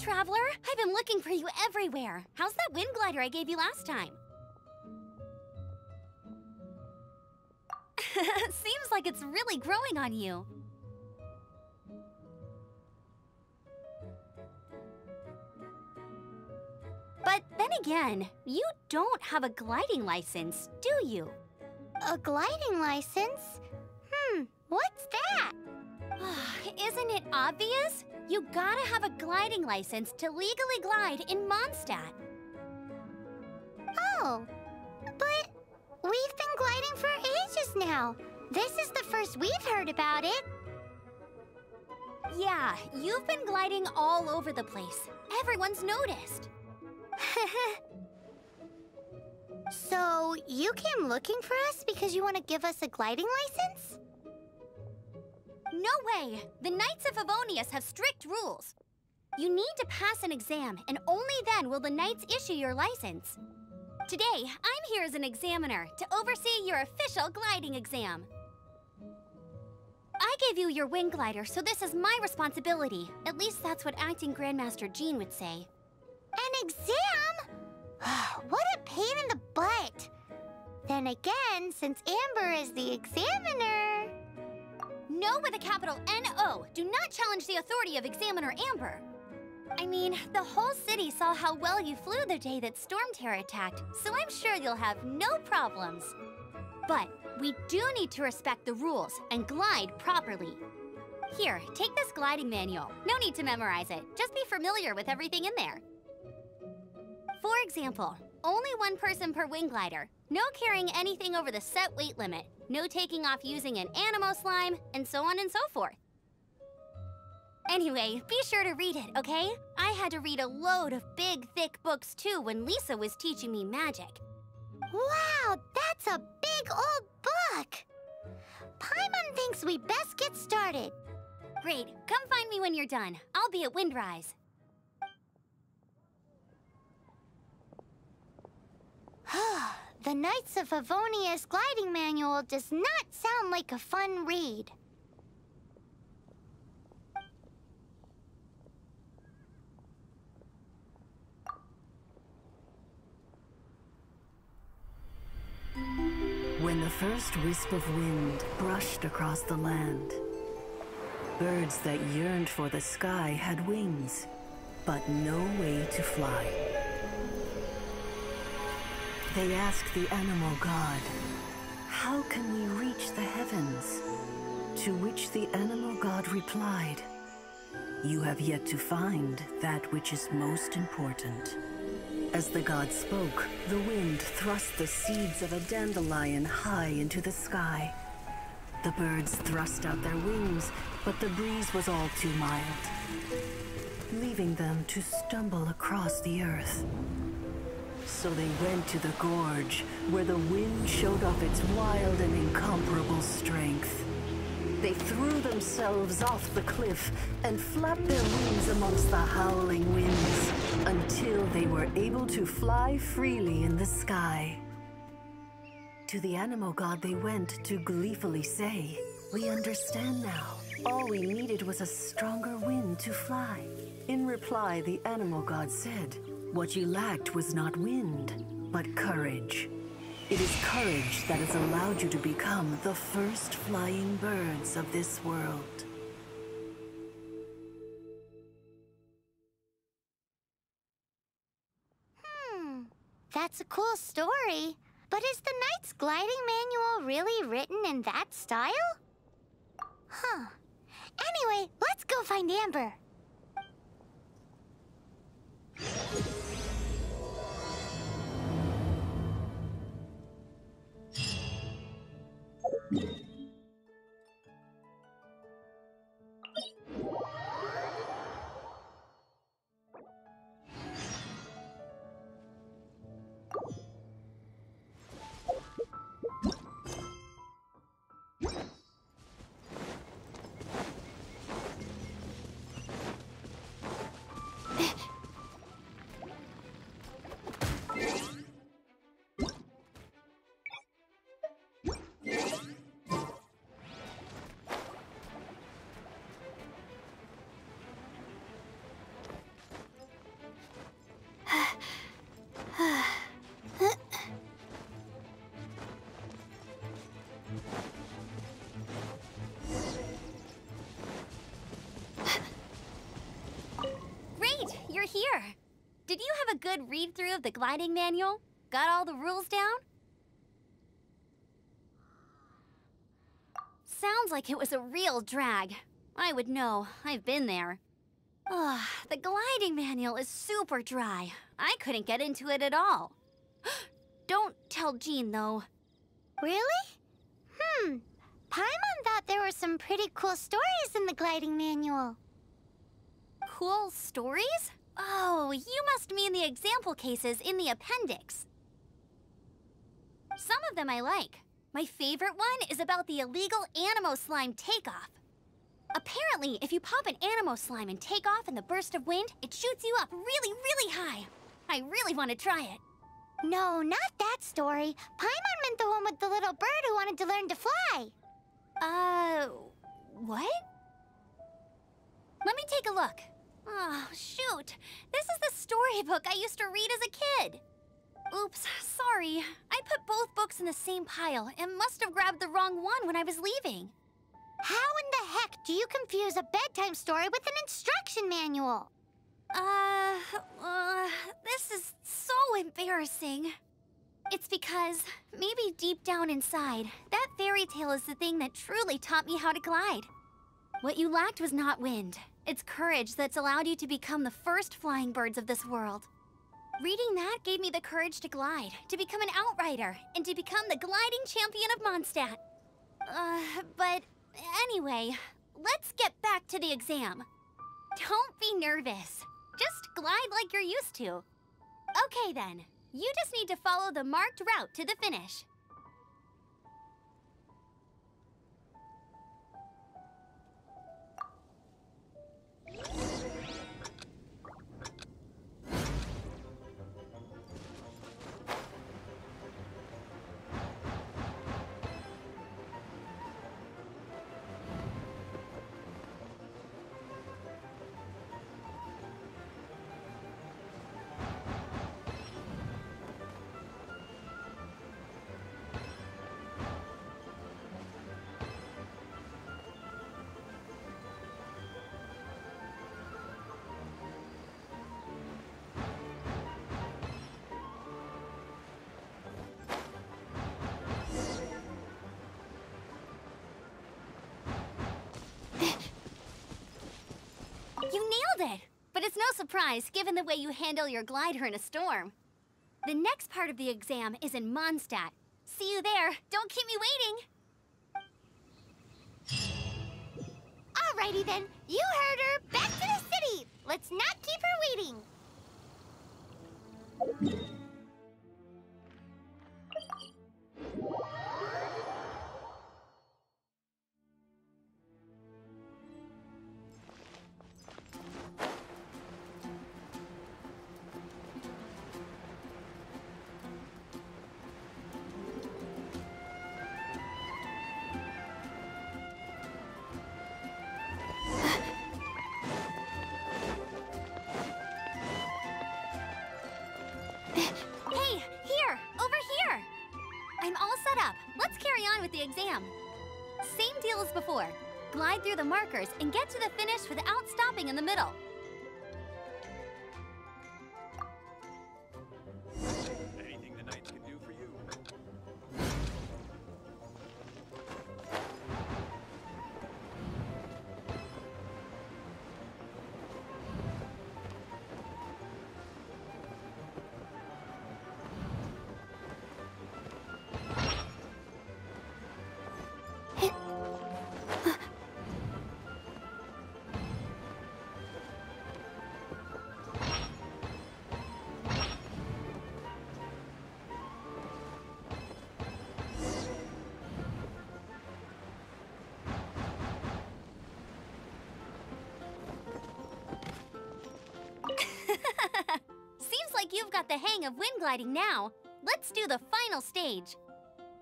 traveler! I've been looking for you everywhere. How's that wind glider I gave you last time? Seems like it's really growing on you. But then again, you don't have a gliding license, do you? A gliding license? What's that? Isn't it obvious? You gotta have a gliding license to legally glide in Mondstadt. Oh, but we've been gliding for ages now. This is the first we've heard about it. Yeah, you've been gliding all over the place. Everyone's noticed. So, you came looking for us because you want to give us a gliding license? No way! The Knights of Favonius have strict rules. You need to pass an exam, and only then will the Knights issue your license. Today, I'm here as an examiner to oversee your official gliding exam. I gave you your wing glider, so this is my responsibility. At least that's what Acting Grandmaster Jean would say. An exam? What a pain in the butt! Then again, since Amber is the examiner... No with a capital N-O. Do not challenge the authority of Examiner Amber. I mean, the whole city saw how well you flew the day that Storm Terror attacked, so I'm sure you'll have no problems. But we do need to respect the rules and glide properly. Here, take this gliding manual. No need to memorize it. Just be familiar with everything in there. For example, only one person per wing glider. No carrying anything over the set weight limit. No taking off using an animo slime, and so on and so forth. Anyway, be sure to read it, okay? I had to read a load of big, thick books too when Lisa was teaching me magic. Wow, that's a big old book! Paimon thinks we best get started. Great, come find me when you're done. I'll be at Windrise. The Knights of Favonius gliding manual does not sound like a fun read. When the first wisp of wind brushed across the land, birds that yearned for the sky had wings, but no way to fly. They asked the animal god, "How can we reach the heavens?" To which the animal god replied, "You have yet to find that which is most important." As the god spoke, the wind thrust the seeds of a dandelion high into the sky. The birds thrust out their wings, but the breeze was all too mild, leaving them to stumble across the earth. So they went to the gorge, where the wind showed off its wild and incomparable strength. They threw themselves off the cliff and flapped their wings amongst the howling winds until they were able to fly freely in the sky. To the animal god they went to gleefully say, "We understand now. All we needed was a stronger wind to fly." In reply, the animal god said, "What you lacked was not wind, but courage. It is courage that has allowed you to become the first flying birds of this world." That's a cool story. But is the Knight's gliding manual really written in that style? Anyway, let's go find Amber. good read-through of the gliding manual? Got all the rules down? Sounds like it was a real drag. I would know. I've been there. Ugh, the gliding manual is super dry. I couldn't get into it at all. Don't tell Jean, though. Really? Paimon thought there were some pretty cool stories in the gliding manual. Cool stories? Oh, you must mean the example cases in the appendix. Some of them I like. My favorite one is about the illegal Animo slime takeoff. Apparently, if you pop an Animo slime and take off in the burst of wind, it shoots you up really, really high. I really want to try it. No, not that story. Paimon meant the one with the little bird who wanted to learn to fly. What? Let me take a look. Oh, shoot. This is the storybook I used to read as a kid. Oops, sorry. I put both books in the same pile and must have grabbed the wrong one when I was leaving. How in the heck do you confuse a bedtime story with an instruction manual? This is so embarrassing. It's because, maybe deep down inside, that fairy tale is the thing that truly taught me how to glide. What you lacked was not wind. It's courage that's allowed you to become the first flying birds of this world. Reading that gave me the courage to glide, to become an outrider, and to become the gliding champion of Mondstadt. But anyway, let's get back to the exam. Don't be nervous. Just glide like you're used to. Okay then, you just need to follow the marked route to the finish. You nailed it! But it's no surprise, given the way you handle your glider in a storm. The next part of the exam is in Mondstadt. See you there. Don't keep me waiting. Alrighty then, you heard her. Back to the city. Let's not keep her waiting. Hey, here! Over here! I'm all set up. Let's carry on with the exam. Same deal as before. Glide through the markers and get to the finish without stopping in the middle. Anything the knights can do for you. Seems like you've got the hang of wind gliding now. Let's do the final stage.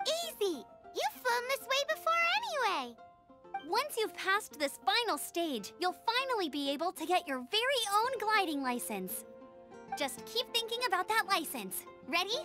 Easy. You've flown this way before anyway. Once you've passed this final stage, you'll finally be able to get your very own gliding license. Just keep thinking about that license. Ready?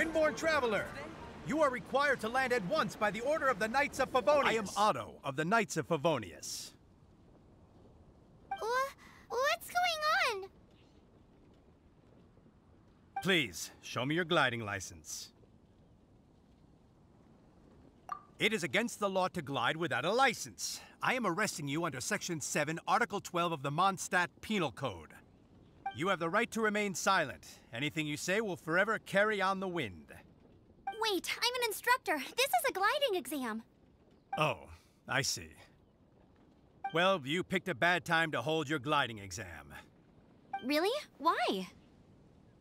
Windborn Traveler! You are required to land at once by the order of the Knights of Favonius. I am Otto of the Knights of Favonius. What's going on? Please, show me your gliding license. It is against the law to glide without a license. I am arresting you under Section 7, Article 12 of the Mondstadt Penal Code. You have the right to remain silent. Anything you say will forever carry on the wind. Wait, I'm an instructor. This is a gliding exam. Oh, I see. Well, you picked a bad time to hold your gliding exam. Really? Why?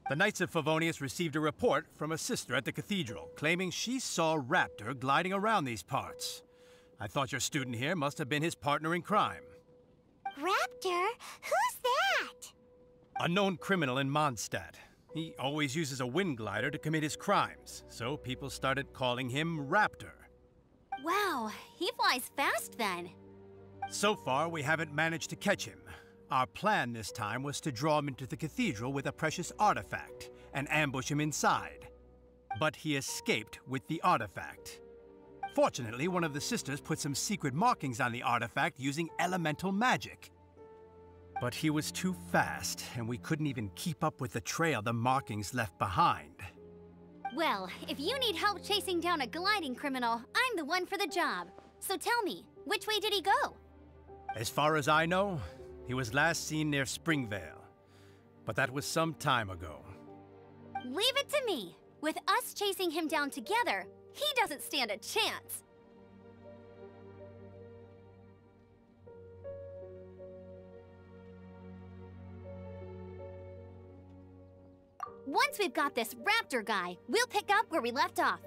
The Knights of Favonius received a report from a sister at the cathedral claiming she saw Raptor gliding around these parts. I thought your student here must have been his partner in crime. Raptor? Who's that? A known criminal in Mondstadt. He always uses a wind glider to commit his crimes, so people started calling him Raptor. Wow, he flies fast then. So far, we haven't managed to catch him. Our plan this time was to draw him into the cathedral with a precious artifact and ambush him inside. But he escaped with the artifact. Fortunately, one of the sisters put some secret markings on the artifact using elemental magic. But he was too fast, and we couldn't even keep up with the trail the markings left behind. Well, if you need help chasing down a gliding criminal, I'm the one for the job. So tell me, which way did he go? As far as I know, he was last seen near Springvale. But that was some time ago. Leave it to me. With us chasing him down together, he doesn't stand a chance. Once we've got this Raptor guy, we'll pick up where we left off.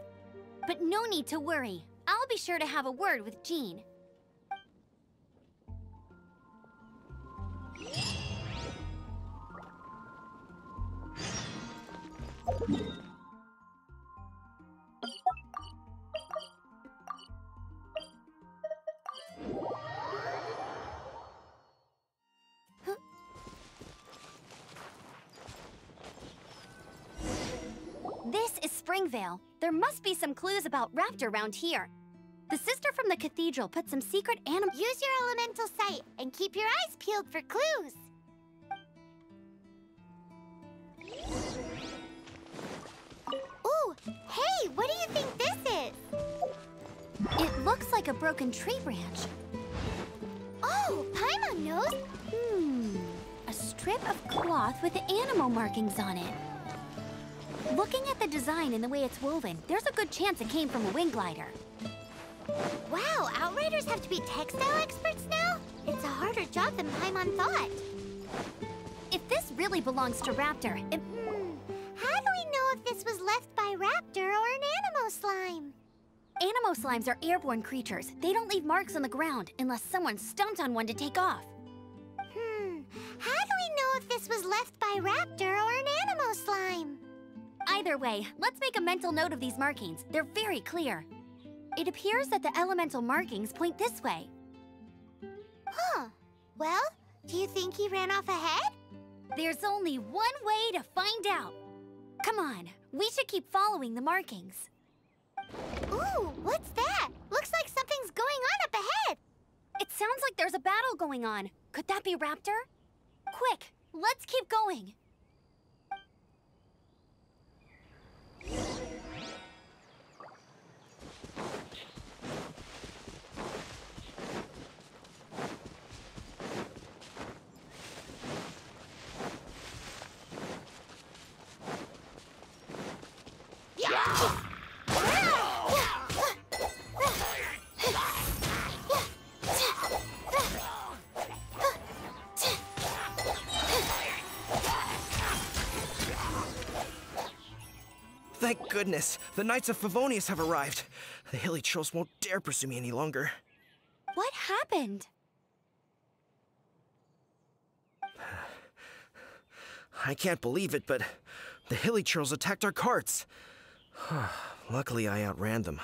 But no need to worry. I'll be sure to have a word with Jean. This is Springvale. There must be some clues about Raptor around here. The sister from the cathedral put some secret animal— Use your elemental sight and keep your eyes peeled for clues. Ooh, hey, what do you think this is? It looks like a broken tree branch. Oh, Paimon knows. A strip of cloth with animal markings on it. Looking at the design and the way it's woven, there's a good chance it came from a wind glider. Wow, Outriders have to be textile experts now? It's a harder job than Paimon thought. If this really belongs to Raptor, it— How do we know if this was left by Raptor or an animal slime? Animo slimes are airborne creatures. They don't leave marks on the ground unless someone stomped on one to take off. How do we know if this was left by Raptor or an animal slime? Either way, let's make a mental note of these markings. They're very clear. It appears that the elemental markings point this way. Huh. Well, do you think he ran off ahead? There's only one way to find out. Come on, we should keep following the markings. Ooh, what's that? Looks like something's going on up ahead. It sounds like there's a battle going on. Could that be Raptor? Quick, let's keep going. Thank goodness, the Knights of Favonius have arrived. The hilly trolls won't dare pursue me any longer. What happened? I can't believe it, but the hilly trolls attacked our carts. Luckily, I outran them.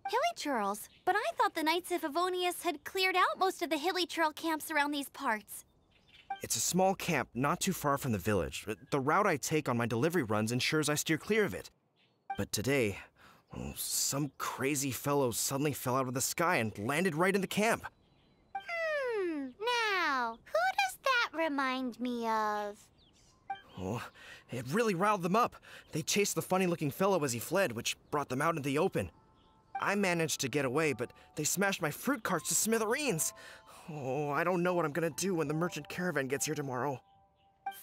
Hilly Churls? But I thought the Knights of Favonius had cleared out most of the hilly trail camps around these parts. It's a small camp not too far from the village. The route I take on my delivery runs ensures I steer clear of it. But today, some crazy fellow suddenly fell out of the sky and landed right in the camp. Now, who does that remind me of? Oh, it really riled them up. They chased the funny-looking fellow as he fled, which brought them out in the open. I managed to get away, but they smashed my fruit carts to smithereens. Oh, I don't know what I'm gonna do when the merchant caravan gets here tomorrow.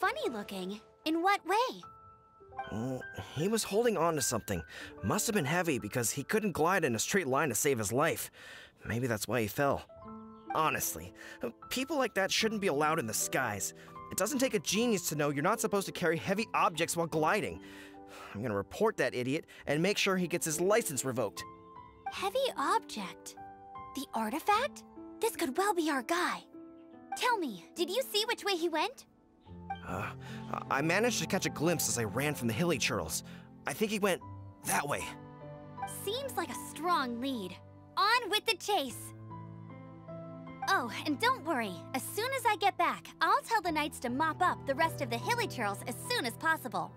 Funny looking? In what way? Oh, he was holding on to something. Must have been heavy because he couldn't glide in a straight line to save his life. Maybe that's why he fell. Honestly, people like that shouldn't be allowed in the skies. It doesn't take a genius to know you're not supposed to carry heavy objects while gliding. I'm gonna report that idiot and make sure he gets his license revoked. Heavy object? The artifact? This could well be our guy. Tell me, did you see which way he went? I managed to catch a glimpse as I ran from the hilly churls. I think he went that way. Seems like a strong lead. On with the chase! Oh, and don't worry. As soon as I get back, I'll tell the knights to mop up the rest of the hilly churls as soon as possible.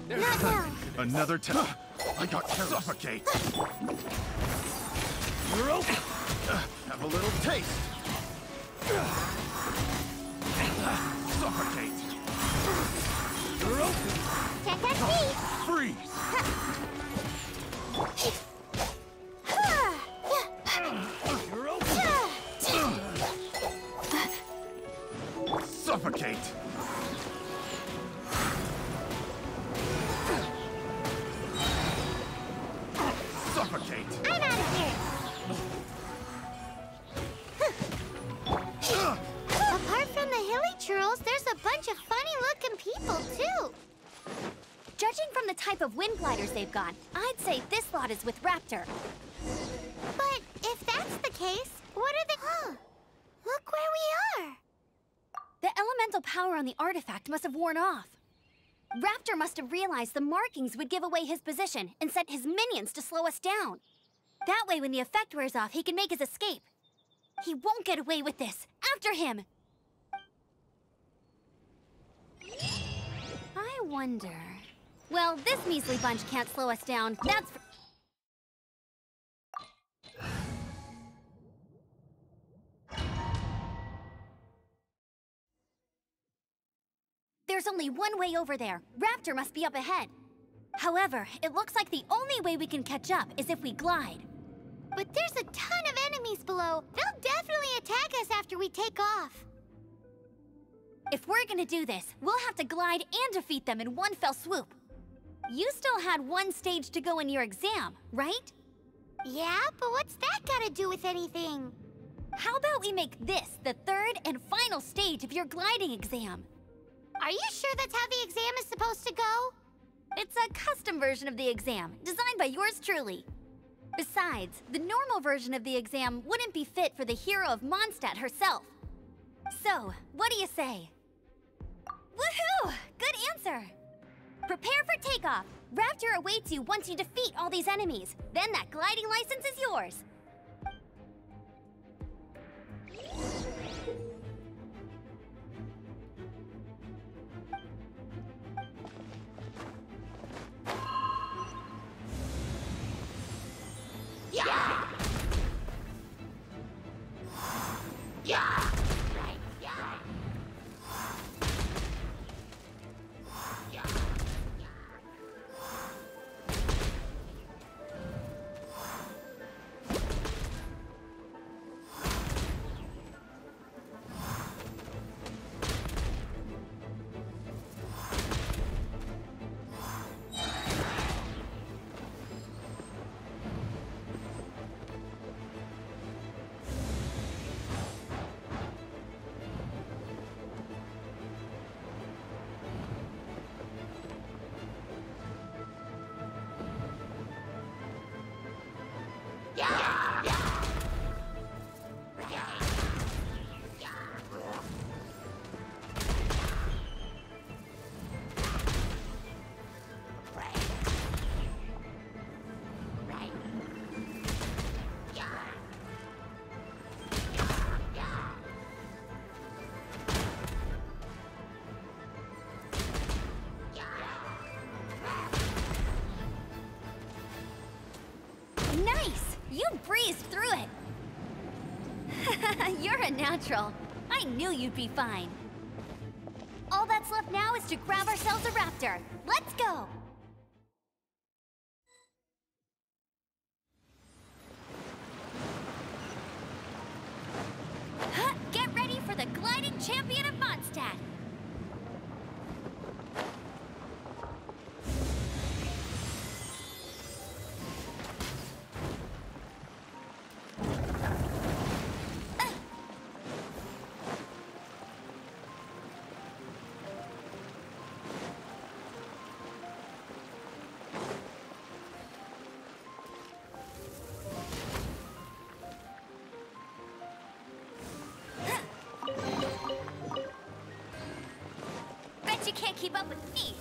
Not now. Another I got carried. Suffocate! Have a little taste. Suffocate! Check that feet. Freeze! Suffocate! Suffocate! I'm out of here. Apart from the hilly churls, there's a bunch of funny-looking people, too. Judging from the type of wind gliders they've got, I'd say this lot is with Raptor. But if that's the case, what are the... Look where we are. The elemental power on the artifact must have worn off. Raptor must have realized the markings would give away his position and sent his minions to slow us down. That way, when the effect wears off, he can make his escape. He won't get away with this. After him! I wonder... Well, this measly bunch can't slow us down, that's for... There's only one way over there. Raptor must be up ahead. However, it looks like the only way we can catch up is if we glide. But there's a ton of enemies below. They'll definitely attack us after we take off. If we're gonna do this, we'll have to glide and defeat them in one fell swoop. You still had one stage to go in your exam, right? Yeah, but what's that got to do with anything? How about we make this the third and final stage of your gliding exam? Are you sure that's how the exam is supposed to go? It's a custom version of the exam, designed by yours truly. Besides, the normal version of the exam wouldn't be fit for the hero of Mondstadt herself. So, what do you say? Woohoo! Good answer! Prepare for takeoff. Raptor awaits you once you defeat all these enemies. Then that gliding license is yours. You breezed through it! You're a natural. I knew you'd be fine. All that's left now is to grab ourselves a raptor. Let's go! Get ready for the gliding champion of Mondstadt! Bet you can't keep up with me!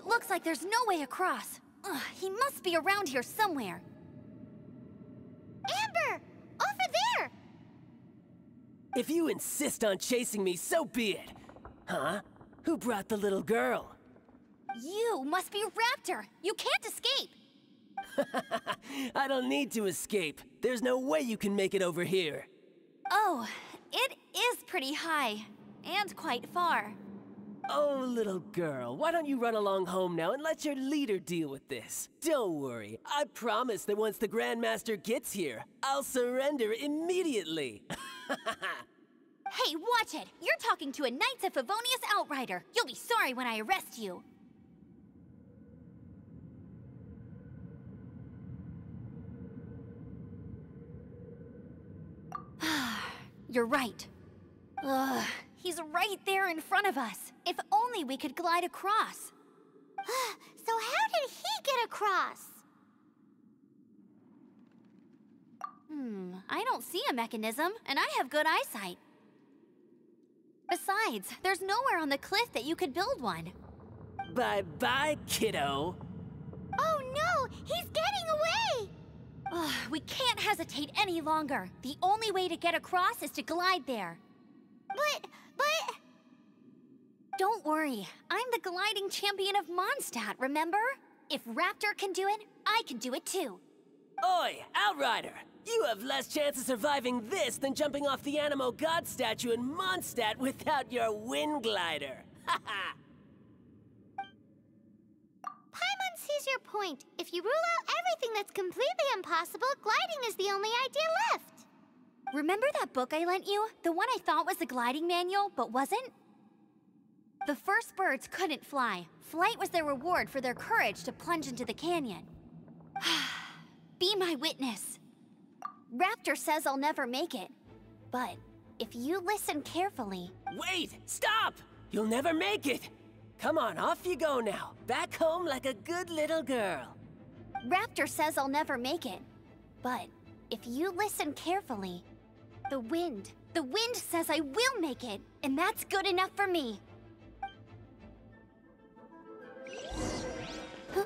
Looks like there's no way across. Ugh, he must be around here somewhere. Amber! Over there! If you insist on chasing me, so be it. Huh? Who brought the little girl? You must be Raptor. You can't escape. I don't need to escape. There's no way you can make it over here. Oh, it is pretty high. And quite far. Oh, little girl, why don't you run along home now and let your leader deal with this? Don't worry, I promise that once the Grandmaster gets here, I'll surrender immediately. Hey, watch it! You're talking to a Knights of Favonius outrider. You'll be sorry when I arrest you. You're right. Ugh. He's right there in front of us. If only we could glide across. So how did he get across? I don't see a mechanism, and I have good eyesight. Besides, there's nowhere on the cliff that you could build one. Bye-bye, kiddo. Oh no! He's getting away! Ugh, we can't hesitate any longer. The only way to get across is to glide there. But... Don't worry, I'm the gliding champion of Mondstadt, remember? If Raptor can do it, I can do it too. Oi, Outrider! You have less chance of surviving this than jumping off the Animo God statue in Mondstadt without your wind glider. Haha! Paimon sees your point. If you rule out everything that's completely impossible, gliding is the only idea left. Remember that book I lent you? The one I thought was the gliding manual, but wasn't? The first birds couldn't fly. Flight was their reward for their courage to plunge into the canyon. Be my witness. Raptor says I'll never make it. But if you listen carefully... Wait! Stop! You'll never make it! Come on, off you go now. Back home like a good little girl. Raptor says I'll never make it. But if you listen carefully, the wind says I will make it, and that's good enough for me. Huh?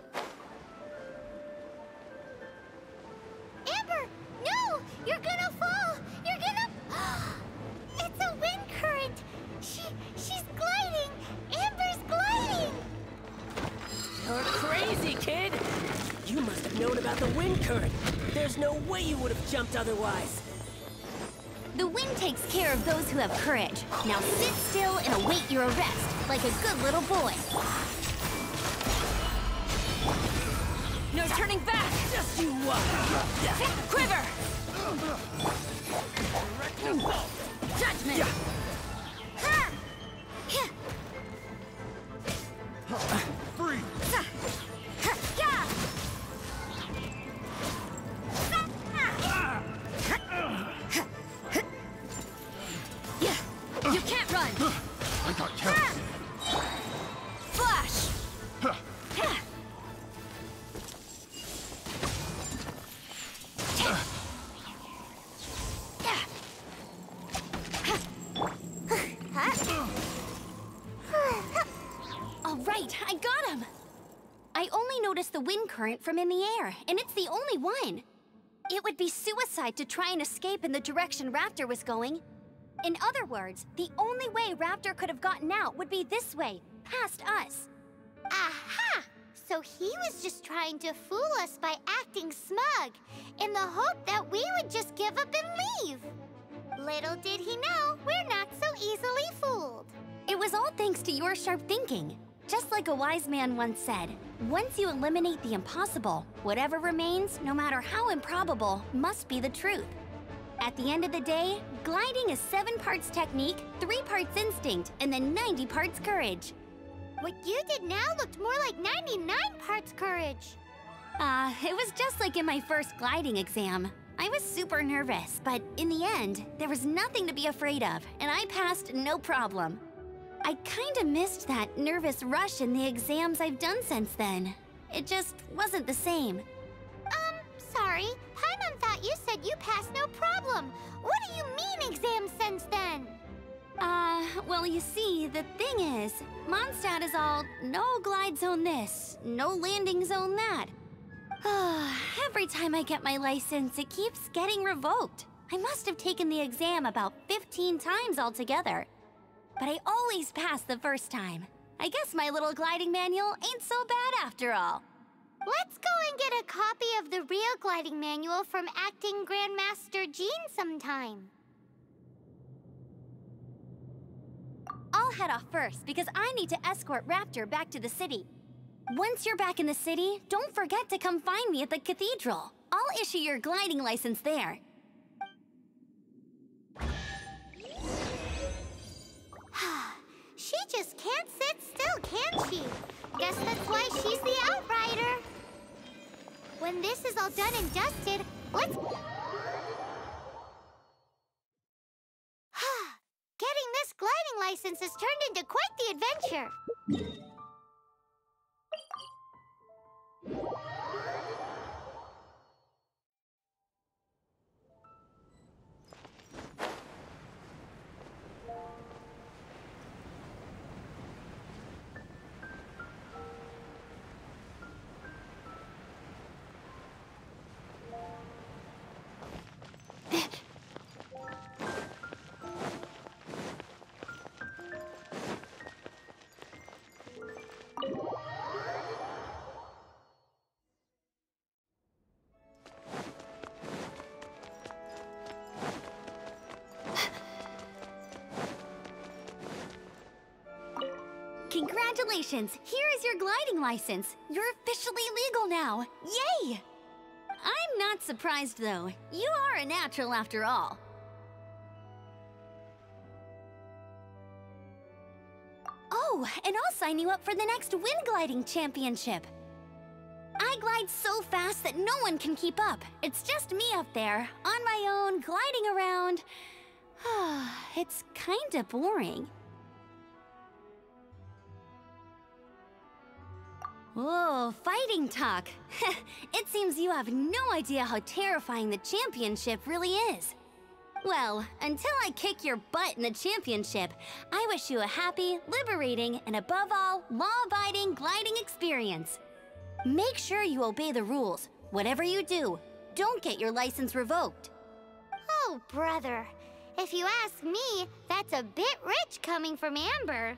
Amber! No! You're gonna fall! You're gonna... It's a wind current! She's gliding! Amber's gliding! You're crazy, kid! You must have known about the wind current. There's no way you would have jumped otherwise. The wind takes care of those who have courage. Now sit still and await your arrest, like a good little boy. No turning back! Just you watch! Quiver! Judgment! Free! You can't run! I got careless. Flash! All right, I got him! I only noticed the wind current from in the air, and it's the only one. It would be suicide to try and escape in the direction Raptor was going. In other words, the only way Raptor could have gotten out would be this way, past us. Aha! So he was just trying to fool us by acting smug, in the hope that we would just give up and leave. Little did he know, we're not so easily fooled. It was all thanks to your sharp thinking. Just like a wise man once said, once you eliminate the impossible, whatever remains, no matter how improbable, must be the truth. At the end of the day, gliding is 7 parts technique, 3 parts instinct, and then 90 parts courage. What you did now looked more like 99 parts courage. It was just like in my first gliding exam. I was super nervous, but in the end, there was nothing to be afraid of, and I passed no problem. I kinda missed that nervous rush in the exams I've done since then. It just wasn't the same. Sorry. Paimon thought you said you passed no problem. What do you mean exams since then? Well, you see, the thing is, Mondstadt is all no glide zone this, no landing zone that. Every time I get my license, it keeps getting revoked. I must have taken the exam about 15 times altogether. But I always pass the first time. I guess my little gliding manual ain't so bad after all. Let's go and get a copy of the real gliding manual from Acting Grandmaster Jean sometime. I'll head off first because I need to escort Raptor back to the city. Once you're back in the city, don't forget to come find me at the cathedral. I'll issue your gliding license there. She just can't sit still, can she? Guess that's why she's the Outrider. When this is all done and dusted, let's... Getting this gliding license has turned into quite the adventure. Congratulations! Here is your gliding license. You're officially legal now. Yay! I'm not surprised, though. You are a natural after all. Oh, and I'll sign you up for the next wind gliding championship. I glide so fast that no one can keep up. It's just me up there, on my own, gliding around. It's kinda boring. Whoa, fighting talk. It seems you have no idea how terrifying the championship really is. Well, until I kick your butt in the championship, I wish you a happy, liberating, and above all, law-abiding gliding experience. Make sure you obey the rules. Whatever you do, don't get your license revoked. Oh, brother. If you ask me, that's a bit rich coming from Amber.